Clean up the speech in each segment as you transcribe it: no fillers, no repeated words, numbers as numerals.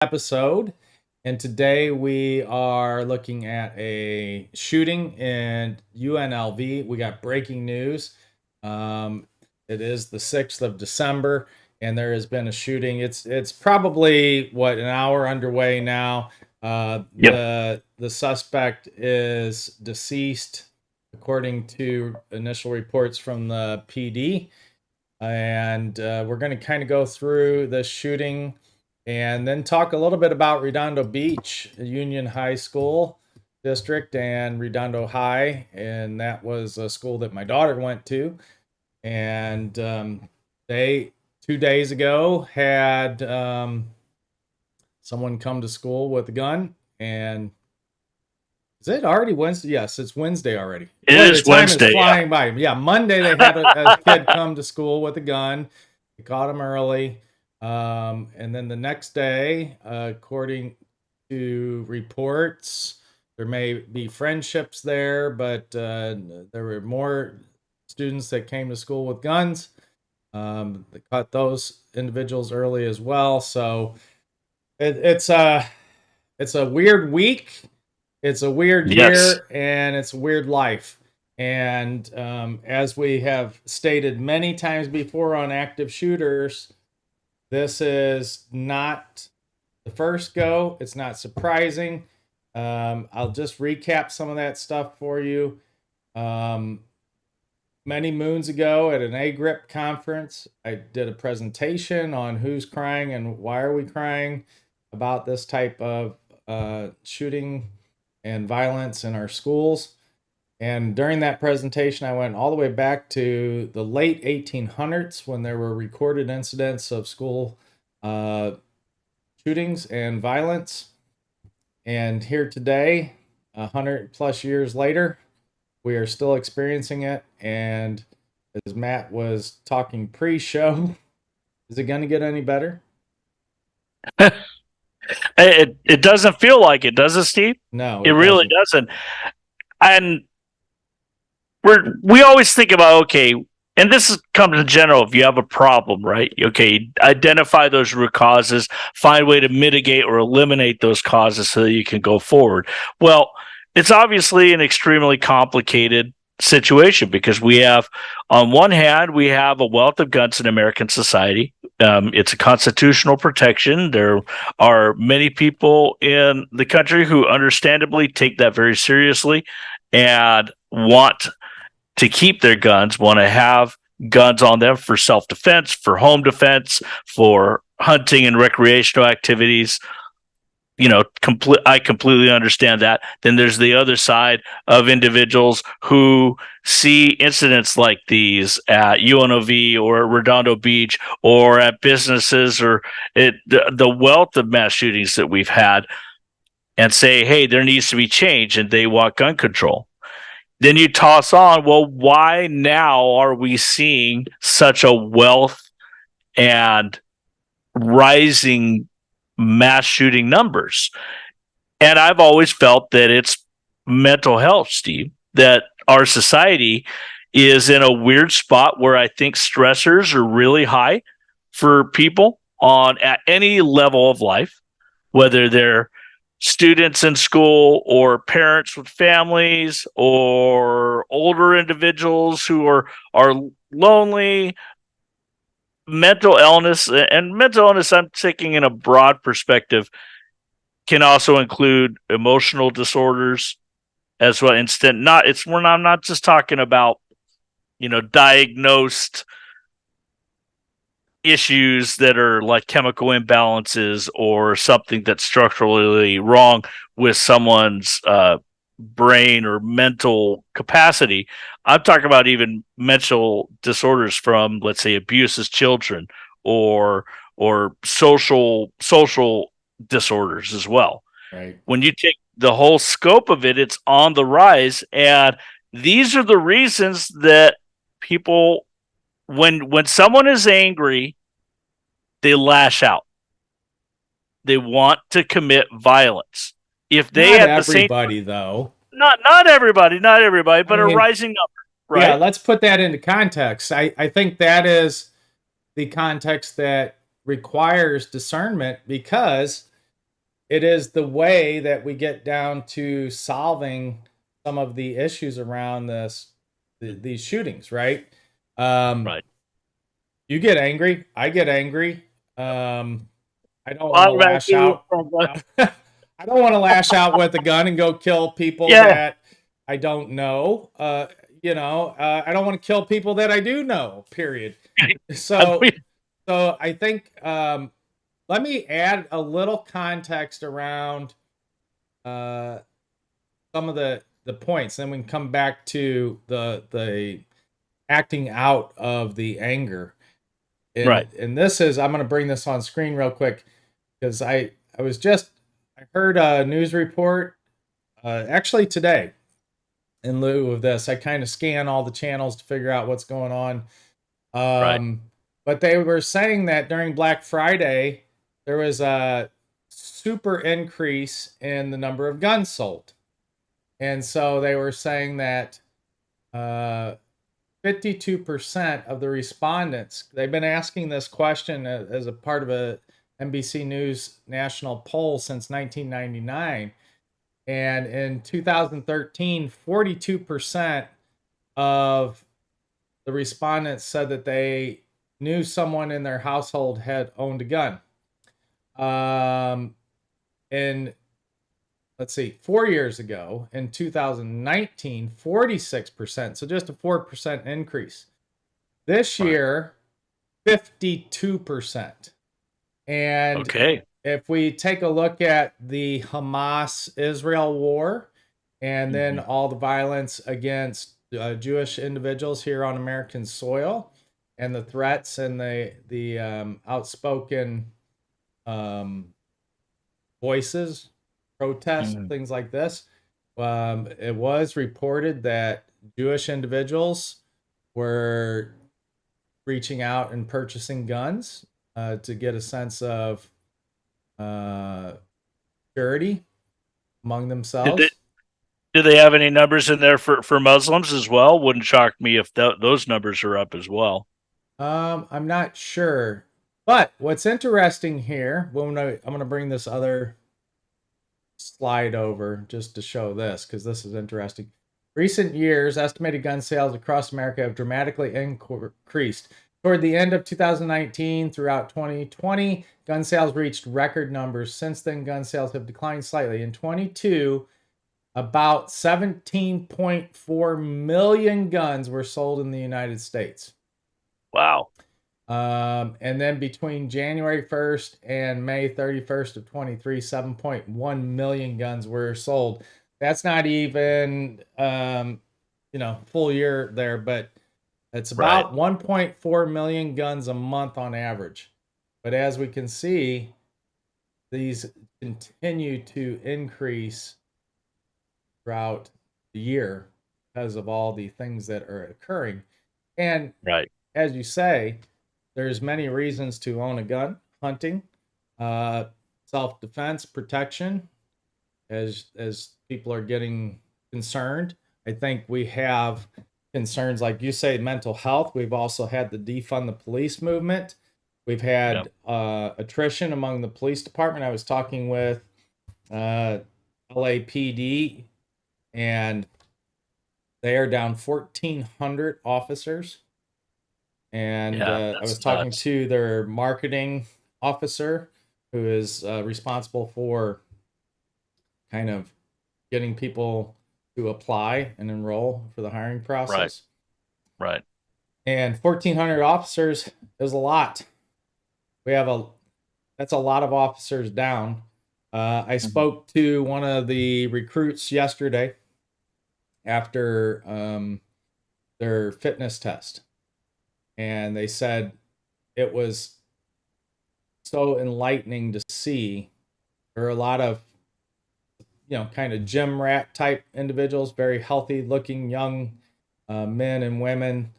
episode. And today we are looking at a shooting in UNLV. We got breaking news. It is the 6th of December, and there has been a shooting. It's probably an hour underway now. Yep. The suspect is deceased, according to initial reports from the PD. And we're going to kind of go through the shooting and then talk a little bit about Redondo Beach Union High School District and Redondo High. And that was a school that my daughter went to. And they, 2 days ago, had someone come to school with a gun. And is it already Wednesday? Yes, it's Wednesday already. It Boy, the is time is Wednesday. Yeah. flying by. Yeah, Monday they had a kid come to school with a gun. They caught him early. And then the next day, according to reports, there may be friendships there, but there were more students that came to school with guns. They caught those individuals early as well. So it's a weird week. It's a weird Yes. year, and it's a weird life. And as we have stated many times before on active shooters, this is not the first go. It's not surprising. I'll just recap some of that stuff for you. Many moons ago at an AGRIP conference, I did a presentation on who's crying and why are we crying about this type of shooting and violence in our schools. And during that presentation, I went all the way back to the late 1800s when there were recorded incidents of school shootings and violence. And here today, 100 plus years later, we are still experiencing it. And as Matt was talking pre-show, is it going to get any better? It doesn't feel like it, does it, Steve? No, It it really doesn't. doesn't. And we always think about, okay, and comes in general. If you have a problem, right? Okay, identify those root causes, find a way to mitigate or eliminate those causes so that you can go forward. Well, it's obviously an extremely complicated situation because we have, on one hand, we have a wealth of guns in American society. It's a constitutional protection. There are many people in the country who understandably take that very seriously and want to keep their guns, want to have guns on them for self-defense, for home defense, for hunting and recreational activities. I completely understand that. Then there's the other side of individuals who see incidents like these at UNLV or Redondo Beach or at businesses or the wealth of mass shootings that we've had and say, hey, there needs to be change, and they want gun control. Then you toss on, well, why now are we seeing such a wealth and rising mass shooting numbers? And I've always felt that it's mental health, Steve, that our society is in a weird spot where I think stressors are really high for people at any level of life, whether they're students in school or parents with families or older individuals who are lonely. Mental illness, and mental illness, I'm taking in a broad perspective, can also include emotional disorders as well. I'm not just talking about diagnosed issues that are like chemical imbalances or something that's structurally wrong with someone's brain or mental capacity. I'm talking about even mental disorders from, let's say, abuse as children or social disorders as well. Right. When you take the whole scope of it, it's on the rise, and these are the reasons that people, when someone is angry, they lash out. They want to commit violence. If they Not at the same everybody, though. not everybody, but a rising number, right? Yeah, let's put that into context. I think that is the context that requires discernment because it is the way that we get down to solving some of the issues around these shootings, right? Um, Right. you get angry, I get angry. I don't want to lash Automatically out. from I don't want to lash out with a gun and go kill people yeah. that I don't know. I don't want to kill people that I do know. Period. I So, mean, so I think let me add a little context around uh, some of the points. Then we can come back to the acting out of the anger. And right. and this is, I'm going to bring this on screen real quick because I heard a news report actually today. In lieu of this, I kind of scan all the channels to figure out what's going on. Right. But they were saying that during Black Friday, there was a super increase in the number of guns sold. And so they were saying that 52% of the respondents, they've been asking this question as a part of a NBC News national poll since 1999. And in 2013, 42% of the respondents said that they knew someone in their household had owned a gun. And let's see, 4 years ago in 2019, 46%. So just a 4% increase. This Right. year, 52%. And Okay. if we take a look at the Hamas Israel war and then Mhm. all the violence against Jewish individuals here on American soil and the threats and the outspoken um, voices, protests, Mhm. things like this, it was reported that Jewish individuals were reaching out and purchasing guns to get a sense of uh, security among Did they themselves. do they have any numbers in there for Muslims as well? Wouldn't shock me if those numbers are up as well. I'm not sure, but what's interesting here, I'm going to bring this other slide over just to show this because this is interesting. Recent years, estimated gun sales across America have dramatically increased. Toward the end of 2019 throughout 2020, gun sales reached record numbers. Since then, gun sales have declined slightly. In 22, about 17.4 million guns were sold in the United States. Wow. And then between January 1st and May 31st of 23, 7.1 million guns were sold. That's not even, full year there, but it's Right. about 1.4 million guns a month on average. But as we can see, these continue to increase throughout the year because of all the things that are occurring. And Right. as you say, there's many reasons to own a gun: hunting, uh, self-defense, protection. As people are getting concerned, I think we have concerns like you say, mental health. We've also had the defund the police movement. We've Yep. had attrition among the police department. I was talking with uh, LAPD, and they are down 1,400 officers. And Yeah. I was That's talking nuts. to their marketing officer, who is responsible for kind of getting people to apply and enroll for the hiring Right. process. Right. And 1,400 officers is a lot. We have that's a lot of officers down. I Mhm. spoke to one of the recruits yesterday after their fitness test, and they said it was so enlightening to see. There are a lot of, kind of gym rat type individuals, very healthy looking young men and women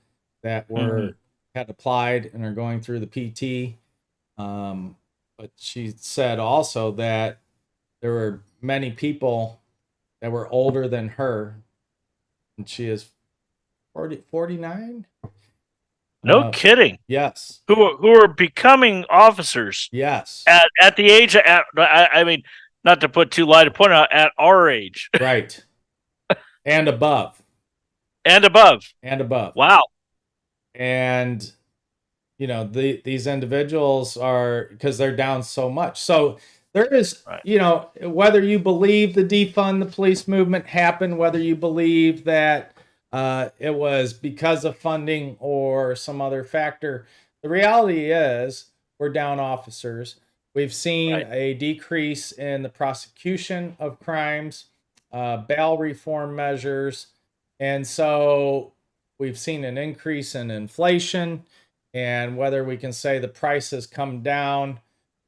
that Mhm. had applied and are going through the PT. But she said also that there were many people that were older than her, and she is 49. No kidding. Yes, Who are becoming officers yes, at the age of, I mean, not to put too light a point out, at our age Right. And above. and above. And above. Wow. And these individuals are, because they're down so much. So there is, Right. Whether you believe the defund the police movement happened, whether you believe that it was because of funding or some other factor, the reality is we're down officers. We've seen Right. a decrease in the prosecution of crimes, bail reform measures, and so we've seen an increase in inflation. And whether we can say the price has come down,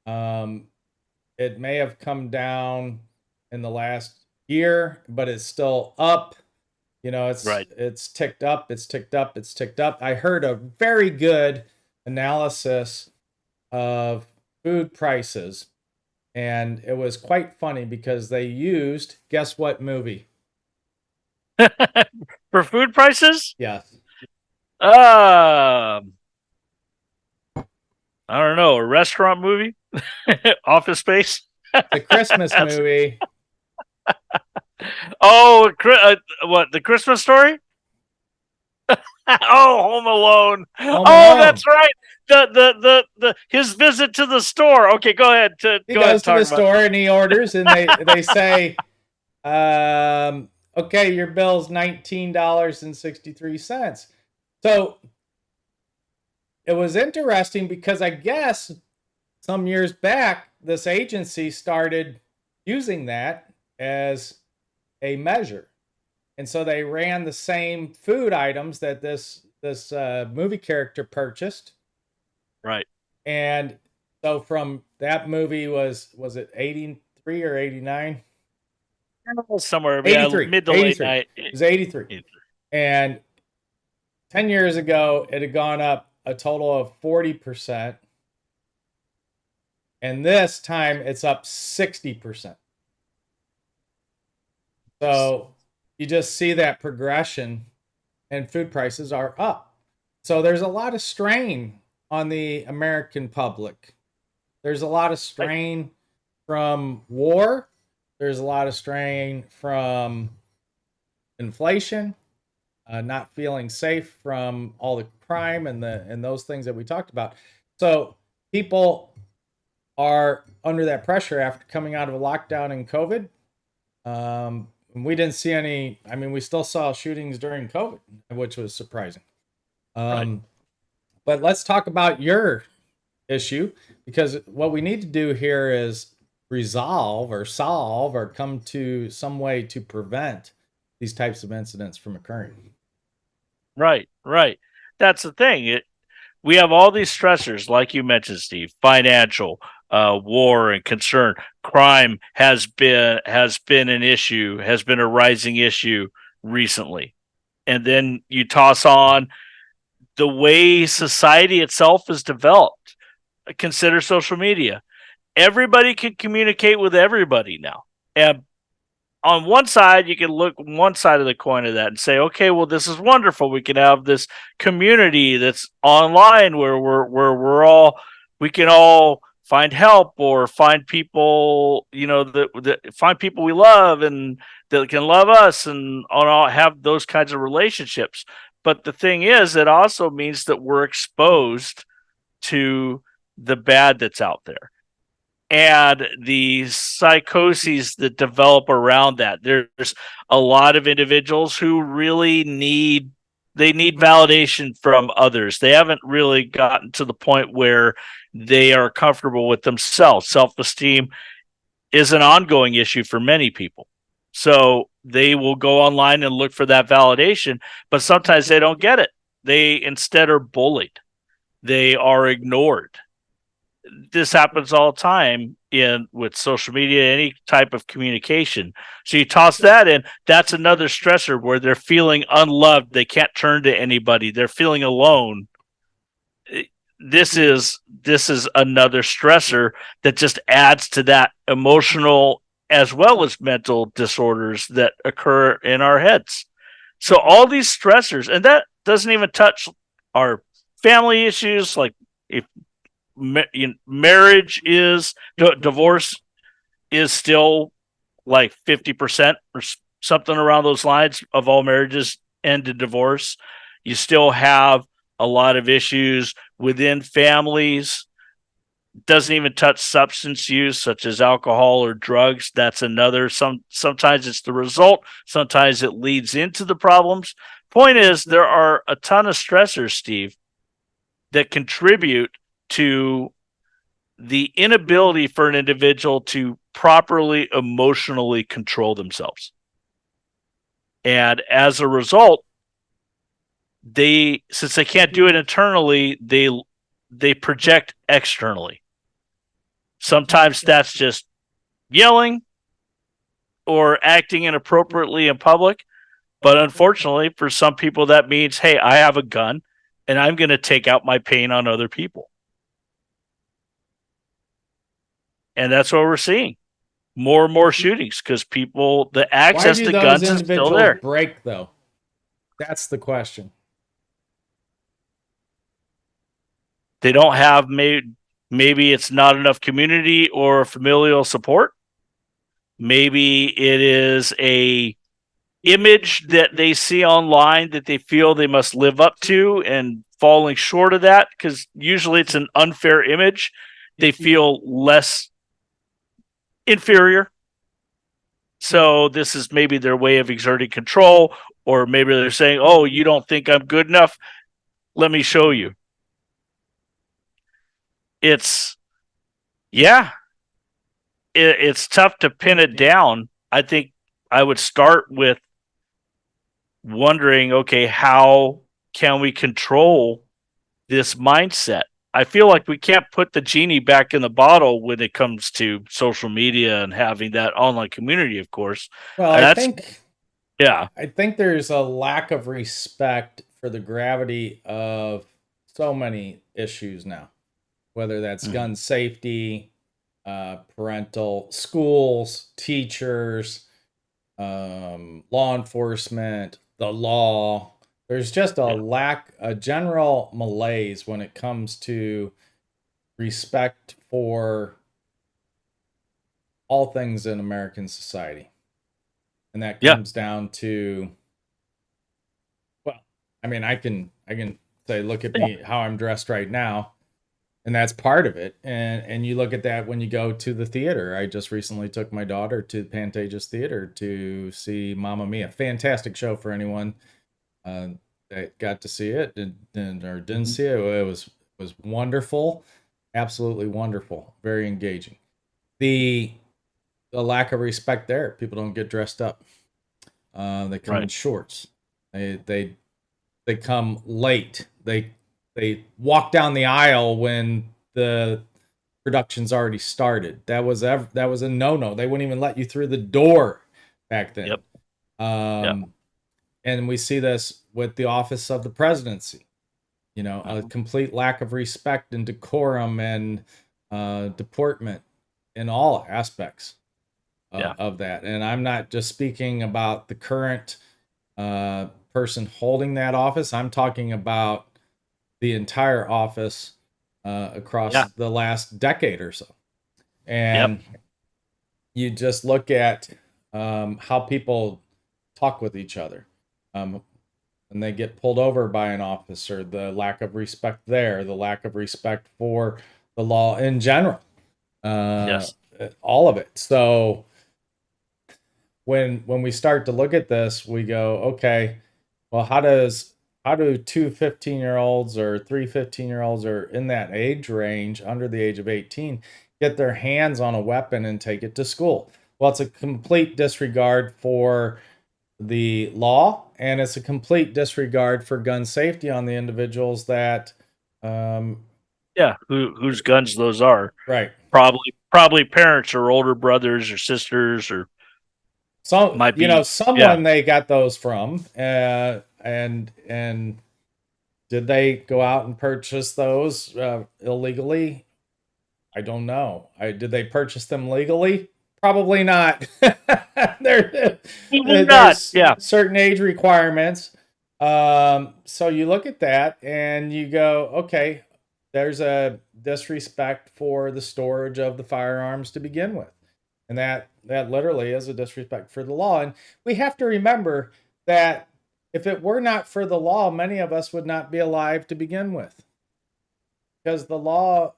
it may have come down in the last year, but it's still up. Right. It's ticked up, it's ticked up, it's ticked up. I heard a very good analysis of food prices, and it was quite funny because they used, guess what movie? For food prices? Yes. I don't know, a restaurant movie? Office Space? The Christmas movie. Oh, what, the Christmas Story? Oh, Home Alone. Home Oh, Alone. that's right. The his visit to the store. Okay, go ahead. He goes to the store and he orders, and they say, okay, your bill's $19.63. So it was interesting because I guess some years back, this agency started using that as a measure. And so they ran the same food items that this movie character purchased. Right. And so from that movie was it 83 or 89? Somewhere 83. Mid to late 83. night. It was 83. 83. And 10 years ago, it had gone up a total of 40%. And this time it's up 60%. So you just see that progression, and food prices are up. So there's a lot of strain on the American public. There's a lot of strain from war. There's a lot of strain from inflation, not feeling safe from all the crime and those things that we talked about. So people are under that pressure after coming out of a lockdown in COVID. We didn't see any. I mean, we still saw shootings during COVID, which was surprising. Right. But let's talk about your issue, because what we need to do here is resolve or solve or come to some way to prevent these types of incidents from occurring. Right. That's the thing. We have all these stressors, like you mentioned, Steve, financial, war and concern. Crime has been an issue, has been a rising issue recently. And then you toss on the way society itself is developed. Consider social media. Everybody can communicate with everybody now. And on one side, you can look one side of the coin of that and say, okay, well, this is wonderful. We can have this community that's online where we can all find help or find people, that find people we love and that can love us and all have those kinds of relationships. But the thing is, it also means that we're exposed to the bad that's out there and the psychoses that develop around that. There's a lot of individuals who really need validation from others. They haven't really gotten to the point where they are comfortable with themselves. Self-esteem is an ongoing issue for many people. So they will go online and look for that validation, but sometimes they don't get it. They instead are bullied. They are ignored. This happens all the time with social media, any type of communication. So you toss that in, that's another stressor where they're feeling unloved. They can't turn to anybody. They're feeling alone. This is another stressor that just adds to that emotional as well as mental disorders that occur in our heads. So all these stressors, and that doesn't even touch our family issues, like if marriage is, divorce is still like 50% or something around those lines of all marriages end in divorce. You still have a lot of issues within families. Doesn't even touch substance use such as alcohol or drugs. That's another. Sometimes it's the result, sometimes it leads into the problems. Point is, there are a ton of stressors, Steve, that contribute to the inability for an individual to properly emotionally control themselves. And as a result, since they can't do it internally, they project externally. Sometimes that's just yelling or acting inappropriately in public. But unfortunately, for some people, that means, hey, I have a gun and I'm going to take out my pain on other people. And that's what we're seeing. More and more shootings because people, the Why access do to those guns is still individuals there. break, though? That's the question. They don't have maybe it's not enough community or familial support. Maybe it is a image that they see online that they feel they must live up to and falling short of that because usually it's an unfair image. They feel less inferior. So this is maybe their way of exerting control, or maybe they're saying, "Oh, you don't think I'm good enough? Let me show you." It's yeah, it's tough to pin it down. I think I would start with wondering, okay, how can we control this mindset? I feel like we can't put the genie back in the bottle when it comes to social media and having that online community, of course. Well, And that's yeah, I think there's a lack of respect for the gravity of so many issues now, whether that's gun safety, parental, schools, teachers, law enforcement, the law. There's just a general malaise when it comes to respect for all things in American society. And that yeah, comes down to, well, I mean, I can say, look at yeah, me, how I'm dressed right now, and that's part of it. And you look at that when you go to the theater. I just recently took my daughter to Pantages Theater to see Mamma Mia. Fantastic show for anyone uh, that got to see it or didn't see it. It was wonderful, absolutely wonderful, very engaging. The the lack of respect there. People don't get dressed up. They come in right, shorts. They come late. They walk down the aisle when the production's already started. That was a no-no. They wouldn't even let you through the door back then. yep, yeah, And we see this with the office of the presidency. You know, a complete lack of respect and decorum and deportment in all aspects yeah, of that. And I'm not just speaking about the current person holding that office. I'm talking about the entire office across yeah, the last decade or so. yep, And you just look at how people talk with each other. And they get pulled over by an officer, the lack of respect there, the lack of respect for the law in general, uh, yes, all of it. So when we start to look at this, we go, okay, well, how do two 15-year-olds or three 15-year-olds or in that age range under the age of 18 get their hands on a weapon and take it to school? Well, it's a complete disregard for the law, and it's a complete disregard for gun safety on the individuals that yeah. Whose guns those are? right. Probably parents or older brothers or sisters or So, might you know, be yeah, someone they got those from, and did they go out and purchase those illegally? I don't know. Did they purchase them legally? Probably not. there, probably not. there's Yeah, certain age requirements. So you look at that and you go, okay, there's a disrespect for the storage of the firearms to begin with. And that literally is a disrespect for the law. And we have to remember that if it were not for the law, many of us would not be alive to begin with. Because the law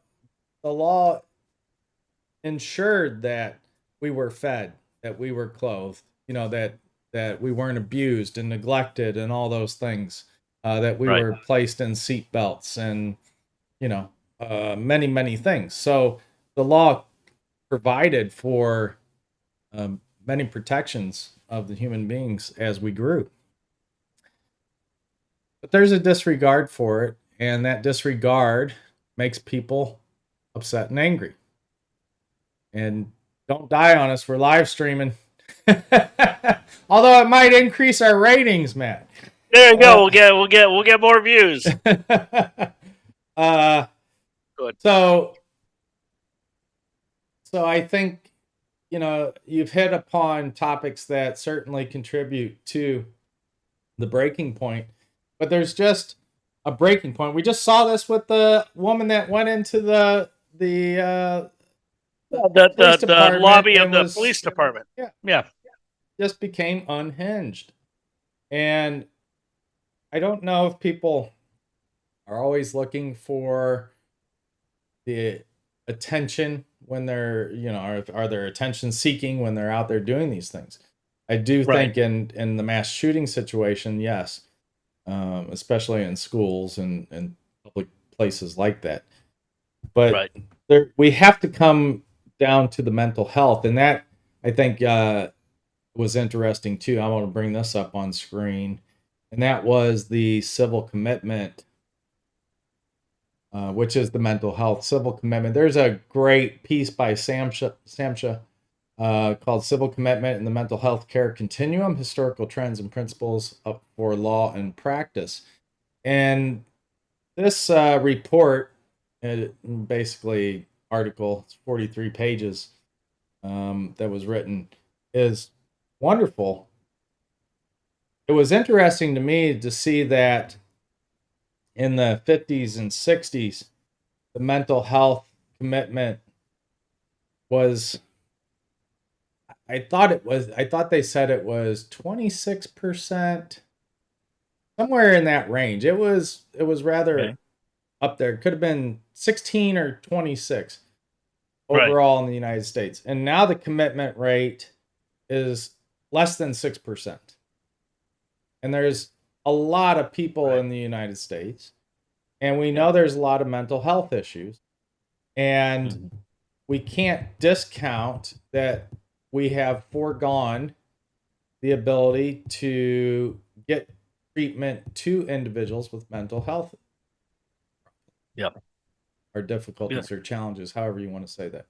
ensured that we were fed, that we were clothed, that we weren't abused and neglected and all those things, that we Right. were placed in seat belts and, many, many things. So the law provided for many protections of the human beings as we grew. But there's a disregard for it, and that disregard makes people upset and angry. And don't die on us, we're live streaming. Although it might increase our ratings, Matt. There you go. We'll get more views. Good. So I think you've hit upon topics that certainly contribute to the breaking point, but there's just a breaking point. We just saw this with the woman that went into the lobby of the police department. Yeah. Just became unhinged. And I don't know if people are always looking for the attention when they're, are they attention seeking when they're out there doing these things. I do think in the mass shooting situation, yes, especially in schools and public places like that. But we have to come down to the mental health, and that I think was interesting too. I want to bring this up on screen, and that was the civil commitment, which is the mental health civil commitment. There's a great piece by Samsha called "Civil Commitment in the Mental Health Care Continuum: Historical Trends and Principles for Law and Practice," and this report, basically article, it's 43 pages that was written, is wonderful. It was interesting to me to see that in the 50s and 60s, the mental health commitment was, I thought they said it was 26%, somewhere in that range. It was rather up there. It could have been 16 or 26 overall in the United States. And now the commitment rate is less than 6%. And there's a lot of people in the United States. And we know there's a lot of mental health issues. And we can't discount that we have foregone the ability to get treatment to individuals with mental health or difficulties or challenges, however you want to say that.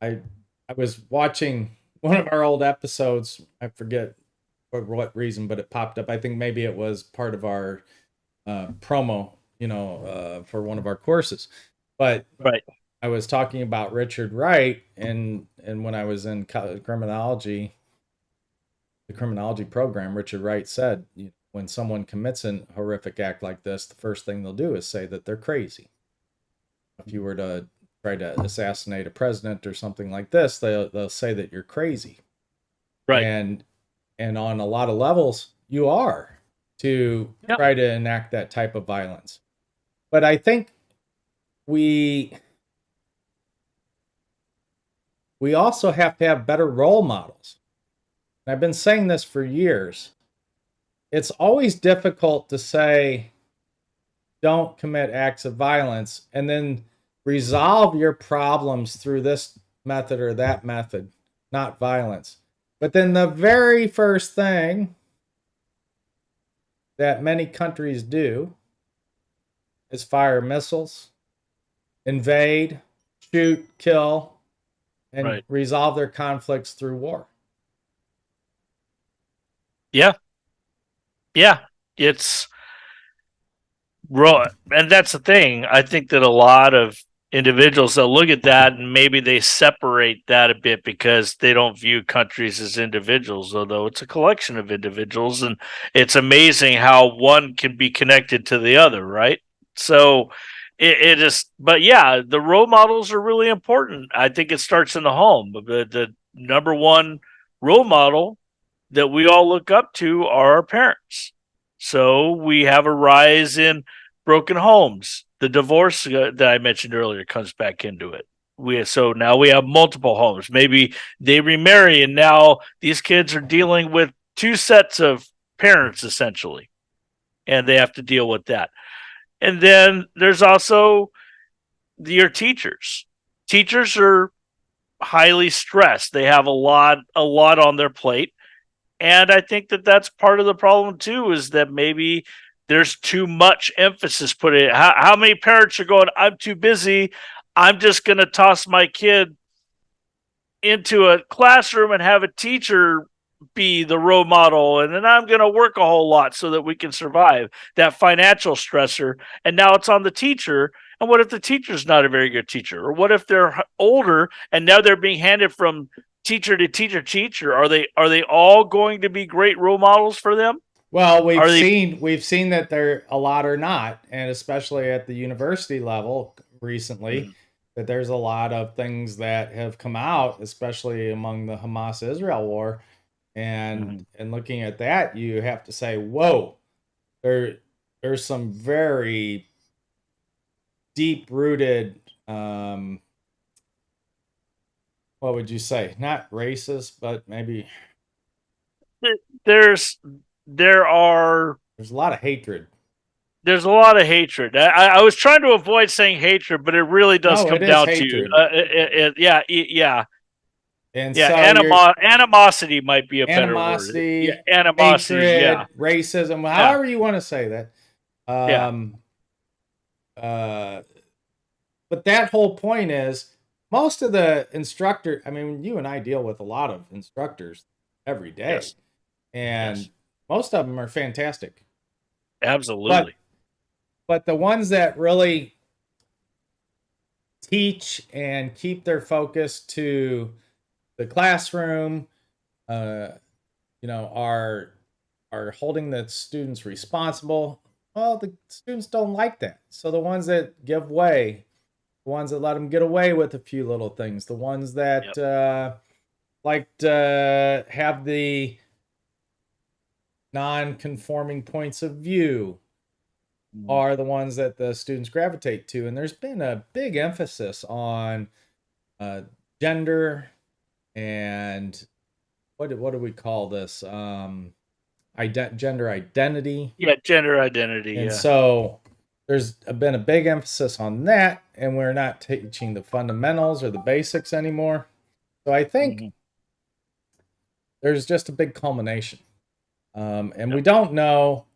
I was watching one of our old episodes. I forget for what reason, but it popped up. I think maybe it was part of our promo, for one of our courses. But I was talking about Richard Wright, and when I was in criminology, the criminology program, Richard Wright said, when someone commits a horrific act like this, the first thing they'll do is say that they're crazy. If you were to try to assassinate a president or something like this, they'll say that you're crazy. And on a lot of levels, you are, to try to enact that type of violence. But I think we also have to have better role models. And I've been saying this for years. It's always difficult to say, don't commit acts of violence, and then resolve your problems through this method or that method, not violence. But then the very first thing that many countries do is fire missiles, invade, shoot, kill, and resolve their conflicts through war. It's and that's the thing. I think that a lot of individuals, they'll look at that and maybe they separate that a bit because they don't view countries as individuals, although it's a collection of individuals, and it's amazing how one can be connected to the other, right? So it is, but yeah, the role models are really important. I think it starts in the home. The number one role model that we all look up to are our parents. So we have a rise in broken homes. The divorce that I mentioned earlier comes back into it. So now we have multiple homes. Maybe they remarry, and now these kids are dealing with two sets of parents essentially, and they have to deal with that. And then there's also your teachers. Teachers are highly stressed. They have a lot on their plate, and I think that that's part of the problem too, is that maybe there's too much emphasis put in. How many parents are going, I'm too busy. I'm just going to toss my kid into a classroom and have a teacher be the role model, and then I'm going to work a whole lot so that we can survive that financial stressor. And now it's on the teacher. And what if the teacher's not a very good teacher? Or what if they're older and now they're being handed from teacher to teacher? Are they all going to be great role models for them? Well, Are they? we've seen that there a lot are not, and especially at the university level recently, Mhm, that there's a lot of things that have come out, especially among the Hamas Israel war, mhm. and looking at that, you have to say, whoa, there there's some very deep rooted, what would you say? Not racist, but maybe There's there are there's a lot of hatred. there's a lot of hatred. I was trying to avoid saying hatred, but it really does No, it come is down to hatred. yeah, yeah, And yeah. so you're Animosity might be a better word. Yeah, animosity, animosity. Yeah, hatred, racism, yeah, however you want to say that. yeah. Um, uh, but that whole point is most of the instructor, I mean, you and I deal with a lot of instructors every day, Yes, and yes. most of them are fantastic. But Absolutely. the ones that really teach and keep their focus to the classroom, uh, are holding the students responsible. Well, the students don't like that. So the ones that give way, the ones that let them get away with a few little things, the ones that Yep. like to have the non-conforming points of view Mhm. are the ones that the students gravitate to. And there's been a big emphasis on uh, gender and what do we call this? Gender identity. Yeah, gender identity. And Yeah. so there's been a big emphasis on that, and we're not teaching the fundamentals or the basics anymore. So I think Hmm. there's just a big culmination. And we Yep. don't know,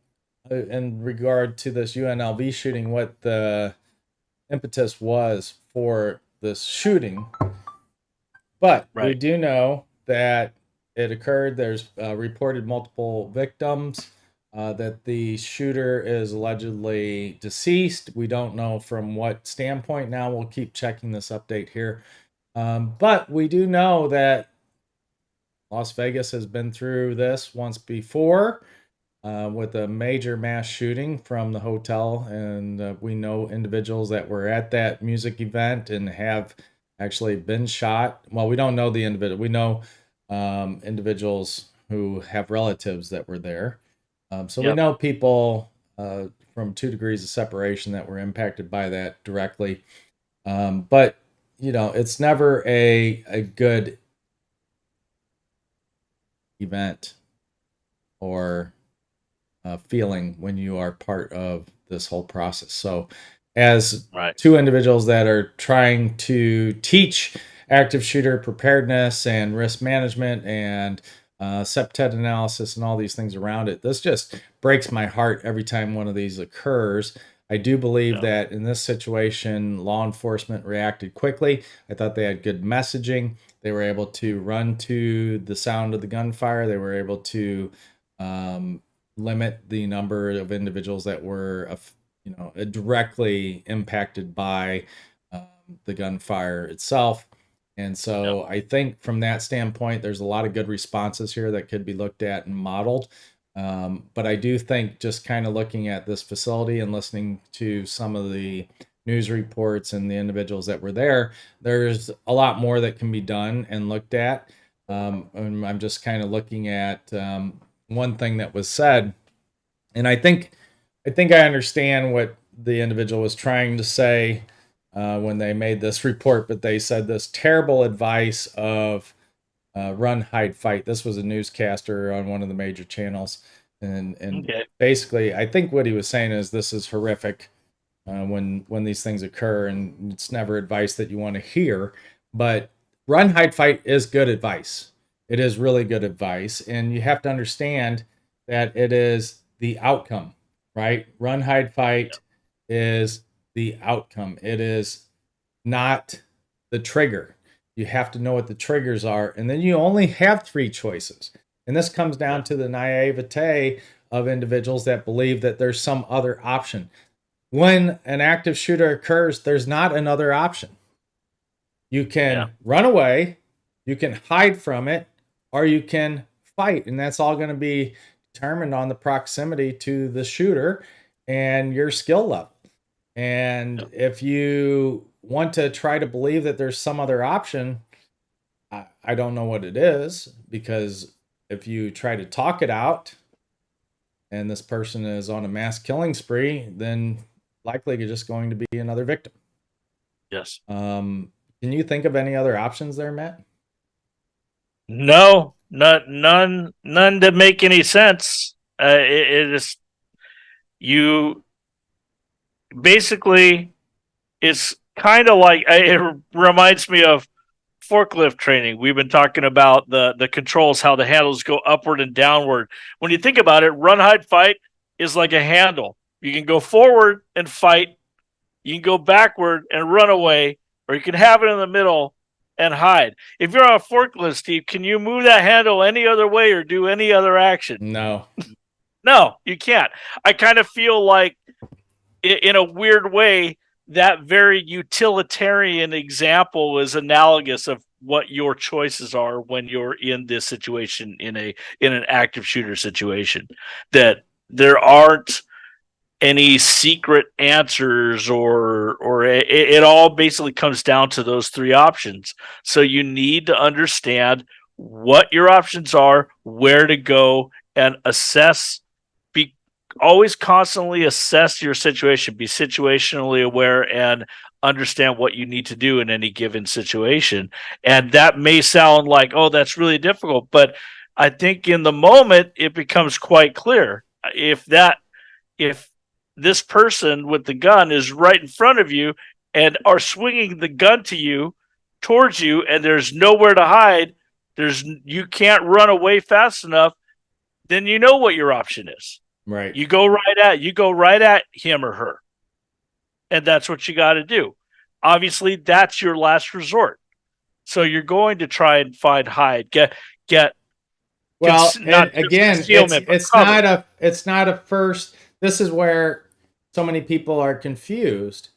in regard to this UNLV shooting, what the impetus was for this shooting. But we Right. do know that it occurred. There's reported multiple victims. That the shooter is allegedly deceased. We don't know from what standpoint. Now we'll keep checking this update here. But we do know that Las Vegas has been through this once before with a major mass shooting from the hotel. And we know individuals that were at that music event and have actually been shot. Well, we don't know the individual. We know individuals who have relatives that were there. So we Yep. know people from 2 degrees of separation that were impacted by that directly. But, it's never a good event or feeling when you are part of this whole process. So, as Right. two individuals that are trying to teach active shooter preparedness and risk management and septet analysis and all these things around it, this just breaks my heart every time one of these occurs. I do believe Yep. that in this situation, law enforcement reacted quickly. I thought they had good messaging. They were able to run to the sound of the gunfire. They were able to um, limit the number of individuals that were, directly impacted by um, the gunfire itself. And Yep. so I think from that standpoint, there's a lot of good responses here that could be looked at and modeled. But I do think just kind of looking at this facility and listening to some of the news reports and the individuals that were there, there's a lot more that can be done and looked at. And I'm just kind of looking at one thing that was said, and I think I understand what the individual was trying to say when they made this report, but they said this terrible advice of run, hide, fight. This was a newscaster on one of the major channels, and Okay. basically, I think what he was saying is this is horrific when these things occur, and it's never advice that you want to hear. But run, hide, fight is good advice. It is really good advice, and you have to understand that it is the outcome, right? Run, hide, fight is the outcome. It is not the trigger. You have to know what the triggers are, and then you only have three choices. And this comes down to the naivete of individuals that believe that there's some other option. When an active shooter occurs, there's not another option. You can run away, you can hide from it, or you can fight, and that's all going to be determined on the proximity to the shooter and your skill level. And if you want to try to believe that there's some other option, I don't know what it is, because if you try to talk it out and this person is on a mass killing spree, then likely you're just going to be another victim. Yes. Can you think of any other options there, Matt? No, none that make any sense. It is you basically. It's kind of like it reminds me of forklift training. We've been talking about the controls, how the handles go upward and downward. When you think about it, run, hide, fight is like a handle. You can go forward and fight. You can go backward and run away, or you can have it in the middle and hide. If you're on a forklift, Steve, can you move that handle any other way or do any other action? No. No, you can't. I kind of feel like, in a weird way, that very utilitarian example is analogous of what your choices are when you're in this situation, in an active shooter situation. That there aren't any secret answers, or it all basically comes down to those three options. So you need to understand what your options are, where to go, and assess. Always constantly assess your situation, be situationally aware, and understand what you need to do in any given situation. And that may sound like, oh, that's really difficult, but I think in the moment it becomes quite clear. If this person with the gun is right in front of you and are swinging the gun to you, towards you, and there's nowhere to hide, you can't run away fast enough, then you know what your option is. Right. You go right at him or her. And that's what you got to do. Obviously, that's your last resort. So you're going to try and find hide. Well, and again, it's not a first. This is where so many people are confused.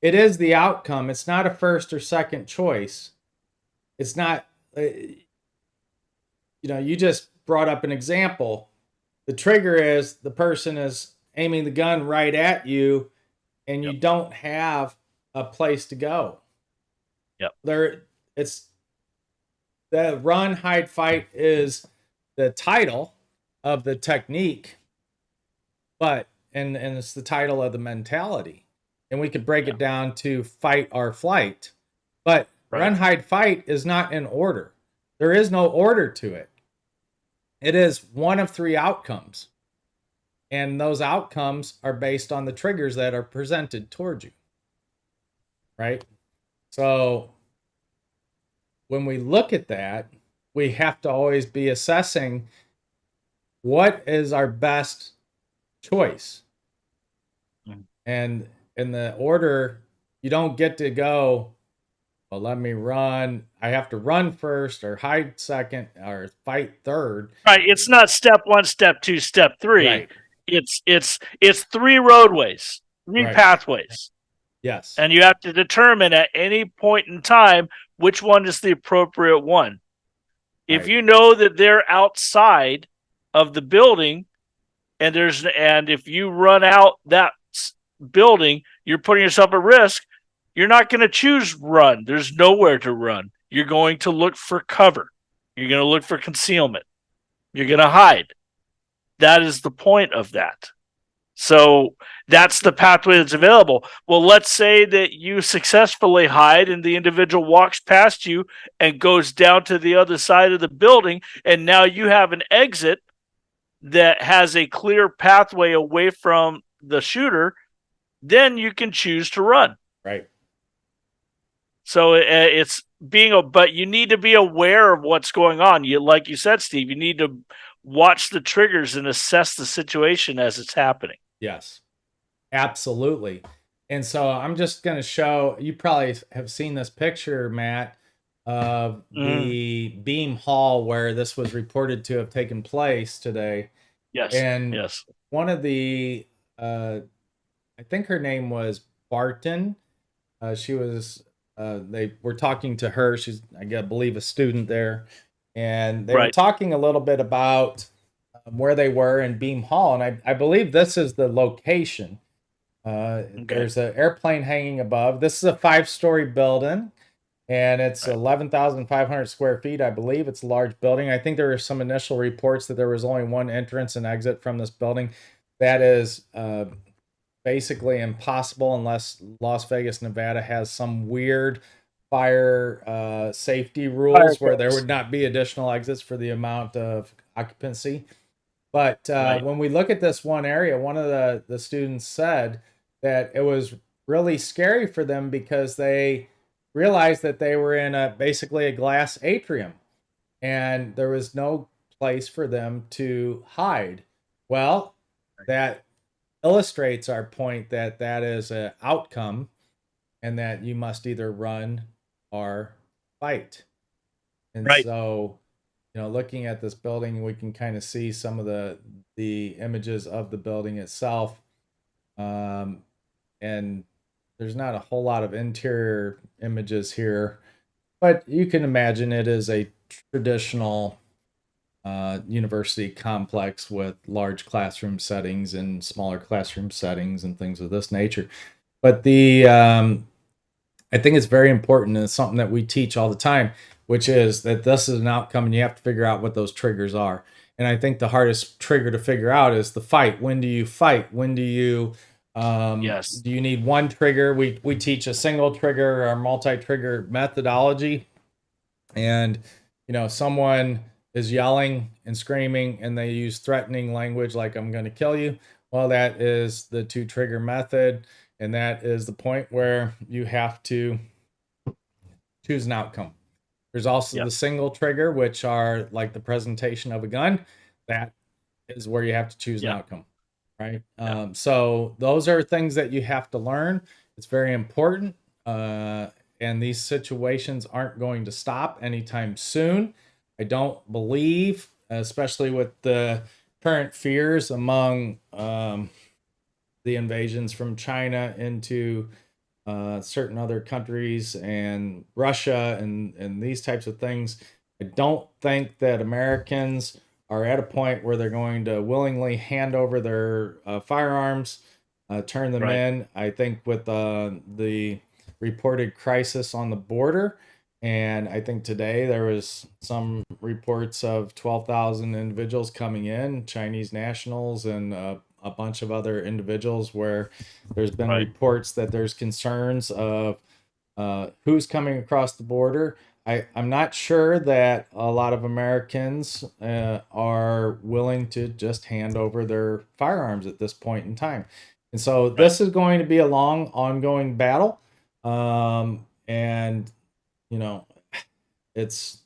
It is the outcome. It's not a first or second choice. It's not. You just brought up an example. The trigger is the person is aiming the gun right at you, and you don't have a place to go. It's the run, hide, fight is the title of the technique, but and it's the title of the mentality, and we could break it down to fight or flight. But run, hide, fight is not in order. There is no order to it. It is one of three outcomes. And those outcomes are based on the triggers that are presented towards you. Right? So when we look at that, we have to always be assessing what is our best choice. And in the order, you don't get to go, well, let me run. I have to run first, or hide second, or fight third. Right. It's not step one, step two, step three. Right. It's three roadways, three pathways. Yes. And you have to determine at any point in time which one is the appropriate one. If you know that they're outside of the building, and if you run out that building, you're putting yourself at risk. you're not going to choose run. There's nowhere to run. You're going to look for cover. You're going to look for concealment. You're going to hide. That is the point of that. So that's the pathway that's available. Well, let's say that you successfully hide and the individual walks past you and goes down to the other side of the building, and now you have an exit that has a clear pathway away from the shooter. Then you can choose to run. Right. So it's but you need to be aware of what's going on. Like you said, Steve, you need to watch the triggers and assess the situation as it's happening. Yes, absolutely. And so I'm just going to show, you probably have seen this picture, Matt, of the Beam Hall where this was reported to have taken place today. Yes. And yes. One of the, I think her name was Barton. She was, they were talking to her. She's, believe, a student there. And they were talking a little bit about where they were in Beam Hall. And I believe this is the location. Okay. There's an airplane hanging above. This is a 5-story building. And it's 11,500 square feet. I believe it's a large building. I think there were some initial reports that there was only one entrance and exit from this building. That is basically impossible unless Las Vegas, Nevada has some weird fire safety rules where there would not be additional exits for the amount of occupancy. But when we look at this one area, one of the students said that it was really scary for them because they realized that they were in basically a glass atrium and there was no place for them to hide. Well, that illustrates our point that that is an outcome and that you must either run or fight. And so, looking at this building, we can kind of see some of the images of the building itself. And there's not a whole lot of interior images here, but you can imagine it is a traditional university complex with large classroom settings and smaller classroom settings and things of this nature. But I think it's very important, and it's something that we teach all the time, which is that this is an outcome and you have to figure out what those triggers are. And I think the hardest trigger to figure out is the fight. When do you fight? When do you do you need one trigger? We teach a single trigger or multi-trigger methodology. And someone is yelling and screaming and they use threatening language like I'm going to kill you. Well, that is the 2-trigger method, and that is the point where you have to choose an outcome. There's also the single trigger, which are like the presentation of a gun. That is where you have to choose an outcome. Right. So those are things that you have to learn. It's very important. And these situations aren't going to stop anytime soon. I don't believe, especially with the current fears among the invasions from China into certain other countries and Russia and these types of things. I don't think that Americans are at a point where they're going to willingly hand over their firearms, turn them in. I think with the reported crisis on the border, and I think today there was some reports of 12,000 individuals coming in, Chinese nationals and a bunch of other individuals, where there's been reports that there's concerns of who's coming across the border. I'm not sure that a lot of Americans are willing to just hand over their firearms at this point in time. And so this is going to be a long, ongoing battle. And, it's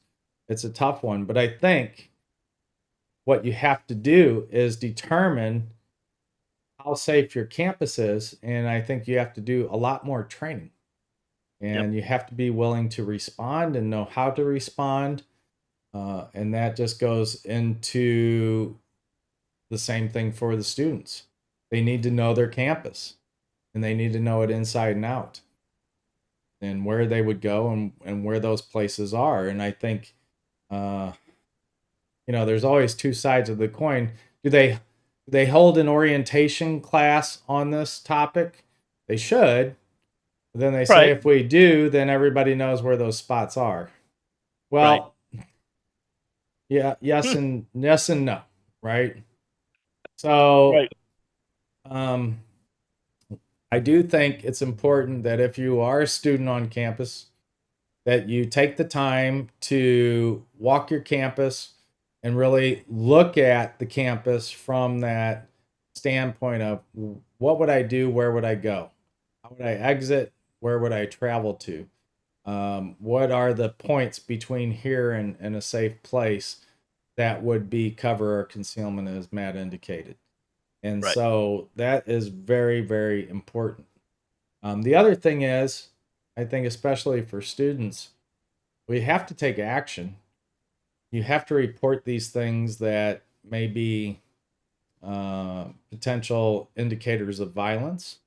a tough one. But I think what you have to do is determine how safe your campus is. And I think you have to do a lot more training. And you have to be willing to respond and know how to respond. And that just goes into the same thing for the students. They need to know their campus and they need to know it inside and out and where they would go and where those places are. And I think, there's always two sides of the coin. Do they hold an orientation class on this topic? They should. Then they say Right. if we do, then everybody knows where those spots are. Right. Well, yeah, Hmm. yes and no, right? So Right. um, I do think it's important that if you are a student on campus, that you take the time to walk your campus and really look at the campus from that standpoint of what would I do, where would I go, how would I exit, where would I travel to, what are the points between here and a safe place that would be cover or concealment, as Matt indicated. And Right. so that is very, very important. The other thing is, I think, especially for students, we have to take action. You have to report these things that may be potential indicators of violence.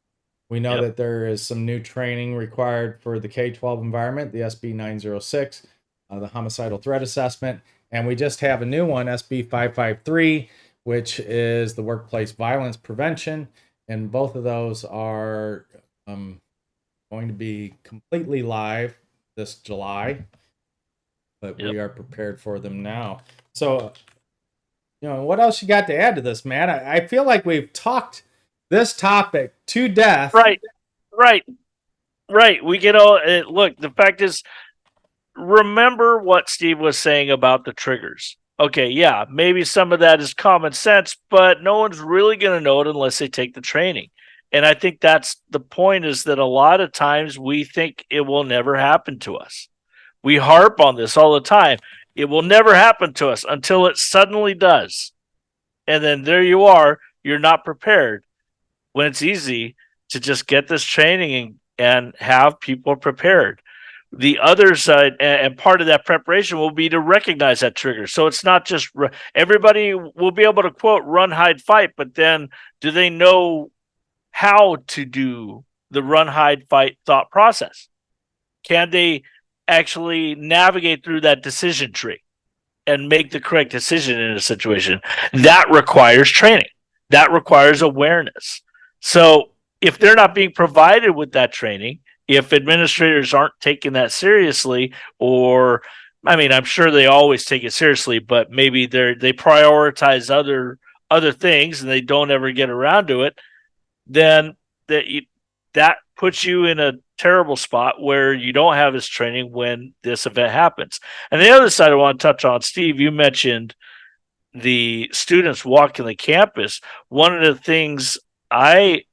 We know Yep. that there is some new training required for the K-12 environment, the SB 906, the homicidal threat assessment, and we just have a new one, SB 553, which is the workplace violence prevention. And both of those are going to be completely live this July, but Yep. we are prepared for them now. So, what else you got to add to this, Matt? I feel like we've talked this topic to death. Right. Right. Right. We get all look, the fact is, remember what Steve was saying about the triggers. Okay, yeah, maybe some of that is common sense, but no one's really going to know it unless they take the training. And I think that's the point, is that a lot of times we think it will never happen to us. We harp on this all the time. It will never happen to us until it suddenly does. And then there you are, you're not prepared, when it's easy to just get this training and have people prepared. The other side, and part of that preparation, will be to recognize that trigger. So it's not just everybody will be able to quote run, hide, fight, but then do they know how to do the run, hide, fight thought process? Can they actually navigate through that decision tree and make the correct decision in a situation? That requires training. That requires awareness. So if they're not being provided with that training, if administrators aren't taking that seriously, or I mean, I'm sure they always take it seriously, but maybe they prioritize other things and they don't ever get around to it, then that puts you in a terrible spot where you don't have this training when this event happens. And the other side I want to touch on, Steve, you mentioned the students walking the campus. One of the things I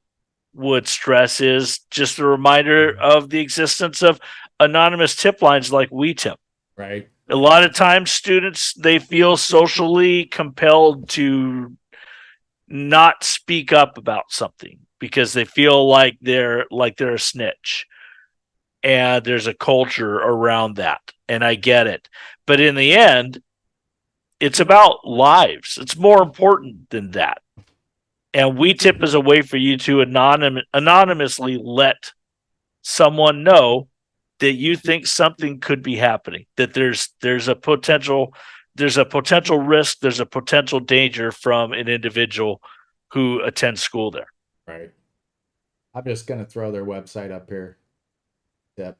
would stress is just a reminder of the existence of anonymous tip lines like WeTip. Right. A lot of times students, they feel socially compelled to not speak up about something because they feel like they're a snitch, and there's a culture around that, and I get it, but in the end it's about lives. It's more important than that. And WeTip is a way for you to anonymously let someone know that you think something could be happening, that there's a potential risk, there's a potential danger from an individual who attends school there. Right. I'm just going to throw their website up here. Yep.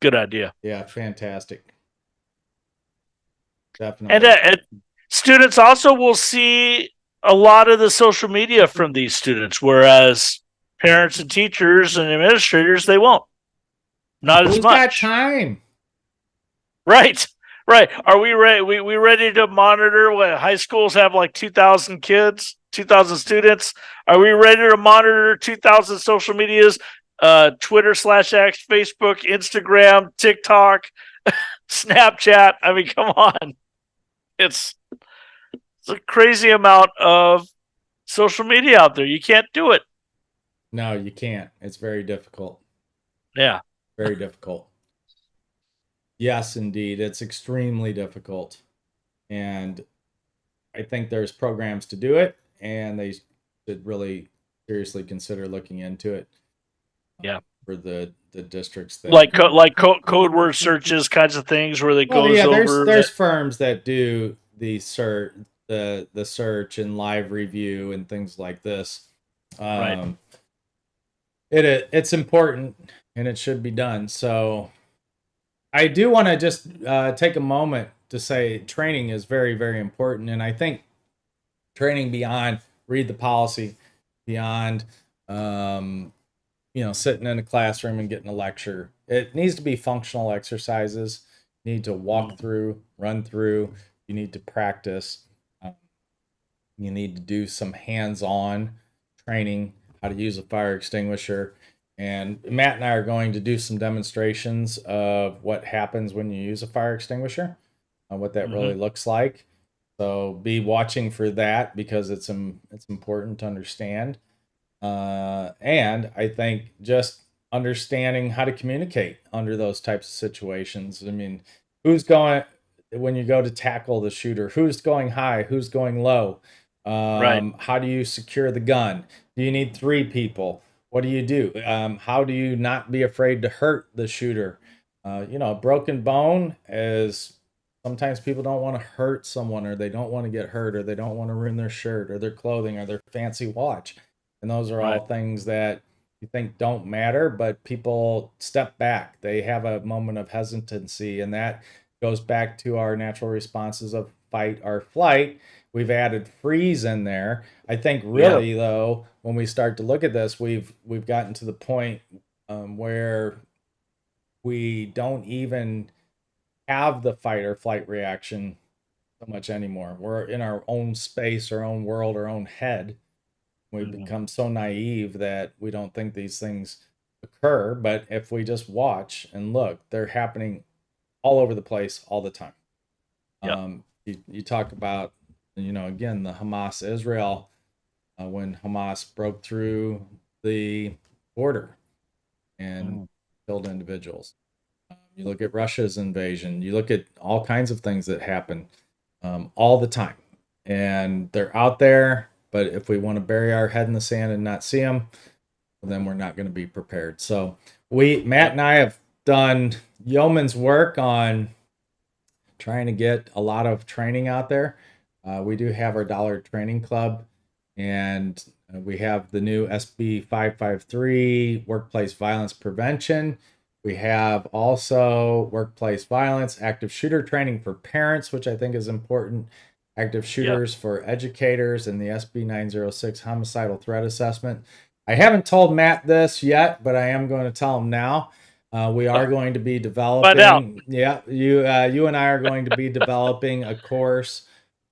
Good idea. Yeah, fantastic. And Definitely. students also will see a lot of the social media from these students, whereas parents and teachers and administrators, they won't. Not as Who's got much. time? Right. Right. Are we ready? We ready to monitor what high schools have, like 2,000 kids, 2,000 students? Are we ready to monitor 2,000 social medias? Twitter/X, Facebook, Instagram, TikTok, Snapchat. I mean, come on. It's it's a crazy amount of social media out there. You can't do it. No, you can't. It's very difficult. Yeah. Very difficult. Yes, indeed. It's extremely difficult. And I think there's programs to do it, and they should really seriously consider looking into it Yeah. for the districts that. Like code word searches, kinds of things where it Well, goes yeah, there's over that. there's firms that do the search and live review and things like this. Right. it's important and it should be done. So I do want to just take a moment to say training is very, very important. And I think training beyond read the policy, beyond, um, sitting in a classroom and getting a lecture, it needs to be functional exercises. You need to walk Mm, through, run through, you need to practice. Um, you need to do some hands on training, how to use a fire extinguisher. And Matt and I are going to do some demonstrations of what happens when you use a fire extinguisher, what that mm-hmm. really looks like. So be watching for that because it's important to understand. And I think just understanding how to communicate under those types of situations. I mean, who's going when you go to tackle the shooter? Who's going high? Who's going low? Right, How do you secure the gun? Do you need three people? What do you do? How do you not be afraid to hurt the shooter? A broken bone is sometimes people don't want to hurt someone, or they don't want to get hurt, or they don't want to ruin their shirt or their clothing or their fancy watch. And those are right, all things that you think don't matter, but people step back. They have a moment of hesitancy, and that goes back to our natural responses of fight or flight. We've added freeze in there. I think we have, really though, when we start to look at this, we've gotten to the point where we don't even have the fight or flight reaction so much anymore. We're in our own space, our own world, our own head. We've mm-hmm. become so naive that we don't think these things occur. But if we just watch and look, they're happening all over the place all the time. Yep, You talk about, again, the Hamas Israel, when Hamas broke through the border and mm-hmm. killed individuals. You look at Russia's invasion, you look at all kinds of things that happen all the time. And they're out there, but if we want to bury our head in the sand and not see them, then we're not going to be prepared. So Matt Yep, and I have done yeoman's work on trying to get a lot of training out there. We do have our Dollar Training Club, and we have the new SB 553 workplace violence prevention. We have also workplace violence, active shooter training for parents, which I think is important, active yep. shooters for educators, and the SB 906 homicidal threat assessment. I haven't told Matt this yet, but I am going to tell him now. We are going to be Find out. developing. Yeah, you and I are going to be developing a course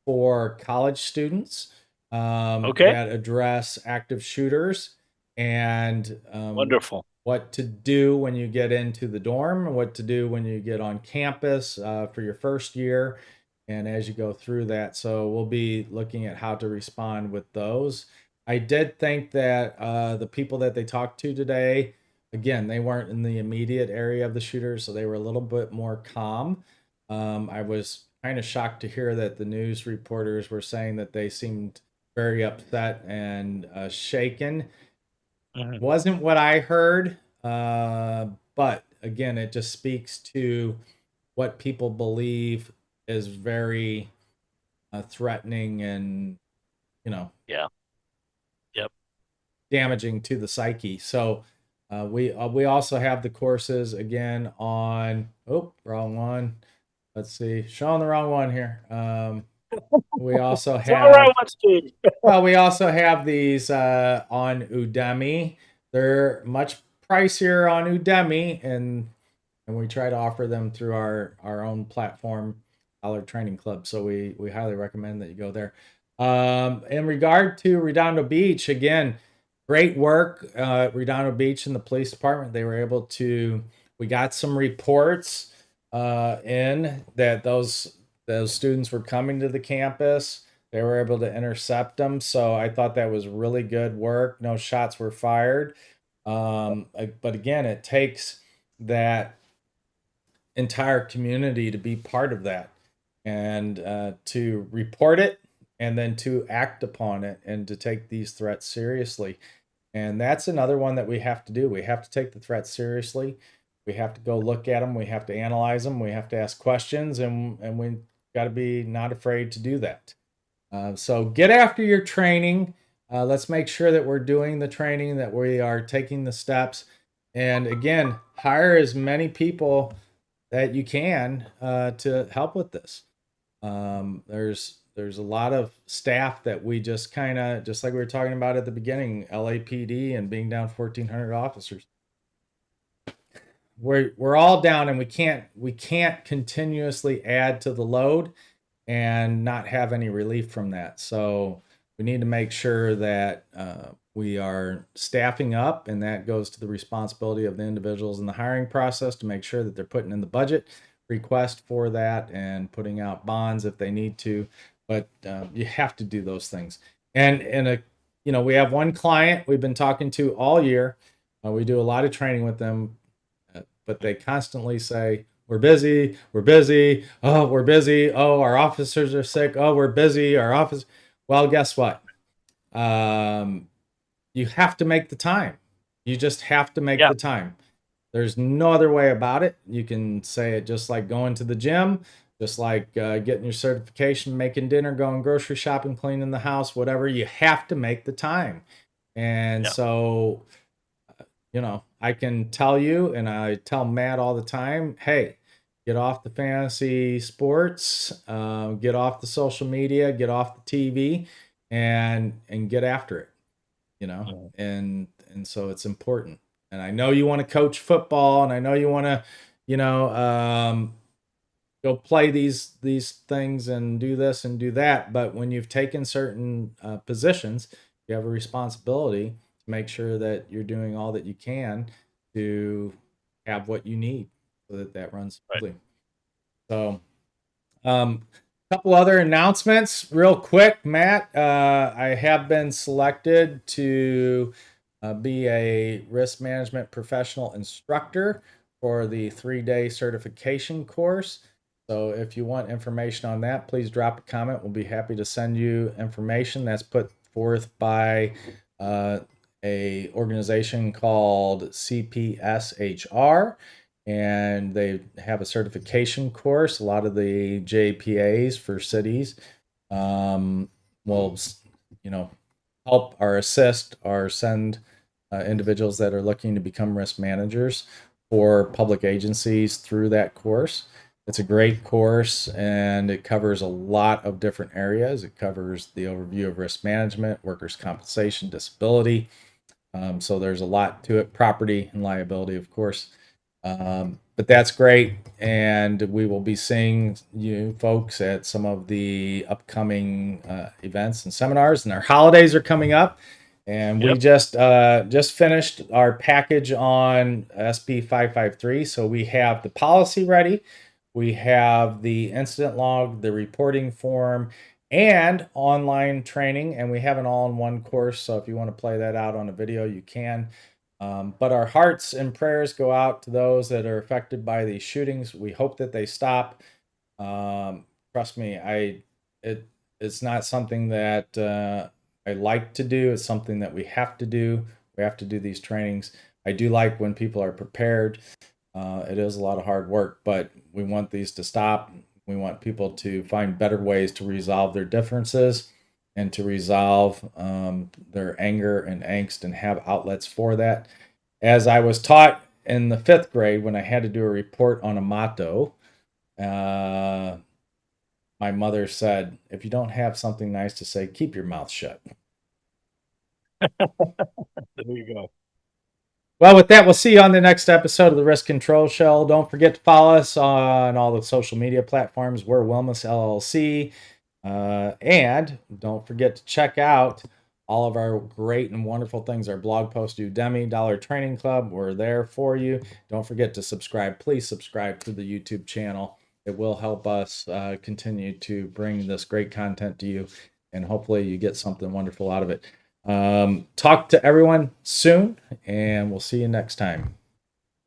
for college students Okay, that address active shooters and wonderful. what to do when you get into the dorm, what to do when you get on campus for your first year, and as you go through that. So we'll be looking at how to respond with those. I did think that the people that they talked to today, again, they weren't in the immediate area of the shooter, so they were a little bit more calm. I was kind of shocked to hear that the news reporters were saying that they seemed very upset and shaken. Hmm. Wasn't what I heard, but again, it just speaks to what people believe is very threatening and you know Yeah, yep. damaging to the psyche. So we also have the courses again on wrong one. Let's see, showing the wrong one here. We also It's all right, have what's Steve? we also have these on Udemy. They're much pricier on Udemy, and we try to offer them through our own platform, Dollar Training Club. So we highly recommend that you go there. In regard to Redondo Beach, again, great work, Redondo Beach and the police department. They were able to. We got some reports in that those students were coming to the campus. They were able to intercept them, so I thought that was really good work. No shots were fired, but again, it takes that entire community to be part of that and to report it and then to act upon it and to take these threats seriously. And that's another one that we have to do. We have to take the threats seriously. We have to go look at them. We have to analyze them. We have to ask questions, and we got to be not afraid to do that. So get after your training. Let's make sure that we're doing the training, that we are taking the steps. And again, hire as many people that you can to help with this. There's a lot of staff that we just kind of, just like we were talking about at the beginning, LAPD and being down 1,400 officers. We're all down, and we can't continuously add to the load and not have any relief from that. So we need to make sure that we are staffing up, and that goes to the responsibility of the individuals in the hiring process to make sure that they're putting in the budget request for that and putting out bonds if they need to. But you have to do those things. And we have one client we've been talking to all year. We do a lot of training with them, but they constantly say, we're busy. We're busy. Oh, we're busy. Oh, our officers are sick. Oh, we're busy. Our office. Well, guess what? You have to make the time. You just have to make the time. There's no other way about it. You can say it just like going to the gym, just like getting your certification, making dinner, going grocery shopping, cleaning the house, whatever. You have to make the time. And so, I can tell you, and I tell Matt all the time, hey, get off the fantasy sports, get off the social media, get off the TV, and get after it, and so it's important. And I know you want to coach football, and I know you want to, go play these things and do this and do that. But when you've taken certain positions, you have a responsibility to make sure that you're doing all that you can to have what you need so that runs smoothly. So, a couple other announcements real quick, Matt. I have been selected to be a risk management professional instructor for the 3-day certification course. So if you want information on that, please drop a comment. We'll be happy to send you information. That's put forth by a organization called CPSHR, and they have a certification course. A lot of the JPAs for cities will, help or assist or send individuals that are looking to become risk managers for public agencies through that course. It's a great course, and it covers a lot of different areas. It covers the overview of risk management, workers' compensation, disability. So there's a lot to it, property and liability, of course. But that's great. And we will be seeing you folks at some of the upcoming events and seminars, and our holidays are coming up. And we just finished our package on SB 553. So we have the policy ready. We have the incident log, the reporting form, and online training. And we have an all-in-one course. So if you want to play that out on a video, you can. But our hearts and prayers go out to those that are affected by these shootings. We hope that they stop. Trust me, it's not something that I like to do. It's something that we have to do. We have to do these trainings. I do like when people are prepared. It is a lot of hard work, but we want these to stop. We want people to find better ways to resolve their differences and to resolve their anger and angst and have outlets for that. As I was taught in the 5th grade when I had to do a report on a motto, my mother said, if you don't have something nice to say, keep your mouth shut. There you go. Well, with that, we'll see you on the next episode of the Risk Control Show. Don't forget to follow us on all the social media platforms. We're Wellness LLC. And don't forget to check out all of our great and wonderful things. Our blog post, Udemy, Dollar Training Club. We're there for you. Don't forget to subscribe. Please subscribe to the YouTube channel. It will help us continue to bring this great content to you. And hopefully you get something wonderful out of it. Talk to everyone soon, and we'll see you next time.